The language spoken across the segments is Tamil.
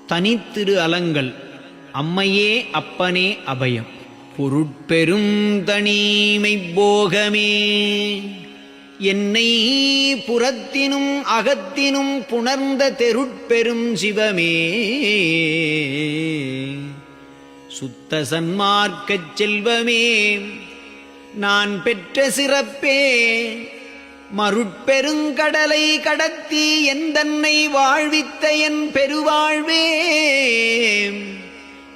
தனித்திரு அலங்கல் அம்மையே அப்பனே அபயம் பொருட்பெரும் தனிமைப் போகமே என்னை புறத்தினும் அகத்தினும் புணர்ந்த தெருட்பெரும் சிவமே சுத்த சன்மார்க்கச் செல்வமே நான் பெற்ற சிறப்பே மருட்பெருங்கடலை கடத்தி எந்தன்னை வாழ்வித்த என் பெருவாழ்வே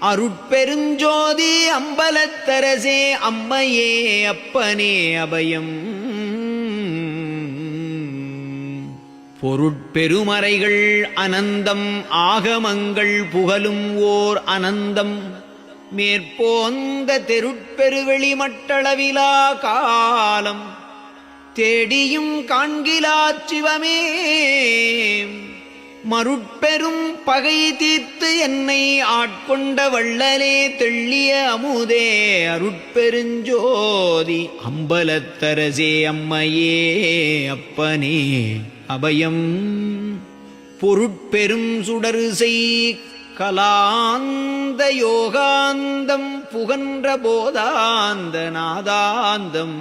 அருட்பெருஞ்சோதி அம்பலத்தரசே அம்மையே அப்பனே அபயம் பொருட்பெருமறைகள் அனந்தம் ஆகமங்கள் புகழும் ஓர் அனந்தம் மேற்போந்த தெருட்பெருவெளி மட்டளவிலா காலம் தேடியும் காண்கிலாச் சிவமே மருட்பெரும் பகை தீர்த்து என்னை ஆட்கொண்ட வள்ளலே தெள்ளிய அமுதே அருட்பெருஞ்சோதி அம்பலத்தரசே அம்மையே அப்பனே அபயம் பொருட்பெரும் சுடருசை கலாந்த யோகாந்தம் புகன்ற போதாந்த நாதாந்தம்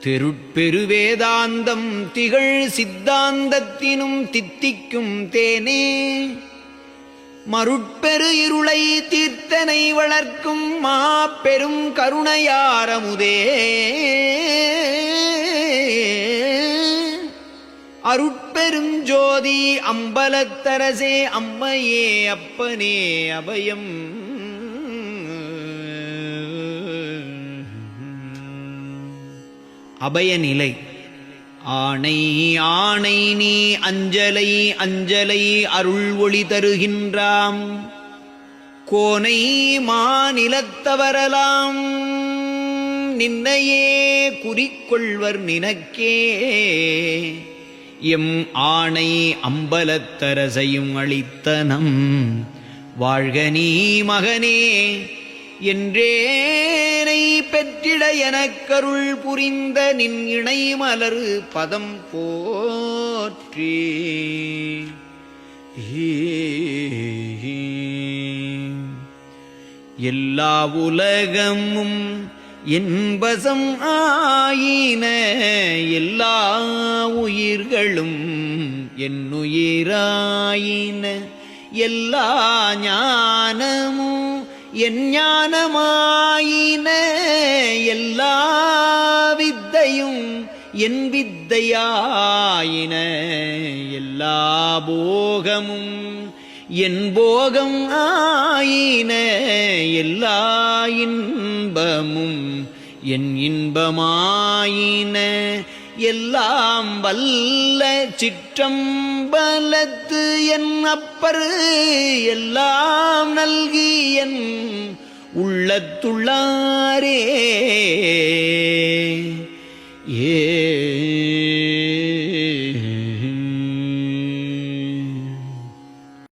தெருட்பெருவேதாந்தம் திகழ் சித்தாந்தத்தினும் தித்திக்கும் தேனே மருட்பெரு இருளை தீர்த்தனை வளர்க்கும் மாபெரும் கருணையாரமுதே அருட்பெரும் ஜோதி அம்பலத்தரசே அம்மையே அப்பனே அபயம் அபயநிலை ஆணை ஆணை நீ அஞ்சலை அஞ்சலை அருள் ஒளி தருகின்றாம் கோனை மாநிலத்தவரலாம் நின்னையே குறிக்கொள்வர் நினக்கே எம் ஆணை அம்பலத்தரசையும் அளித்தனம் வாழ்க நீ மகனே என்றேனை பெற்றிட எனக்கருள் புரிந்த நின் இணை மலர் பதம் போற்றி எல்லா உலகமும் என்பசம் ஆயின எல்லா உயிர்களும் என்னுயிராயின எல்லா ஞானமும் என் ஞானமாயின எல்லா வித்தையும் என் வித்தையாயின எல்லா போகமும் என் போகம் ஆயின எல்லா இன்பமும் என் இன்பமாயின எல்லாம் வல்ல சிற்றம்பலத்து என் அப்பர் எல்லாம் நல்கி என் உள்ளத்துள்ளாரே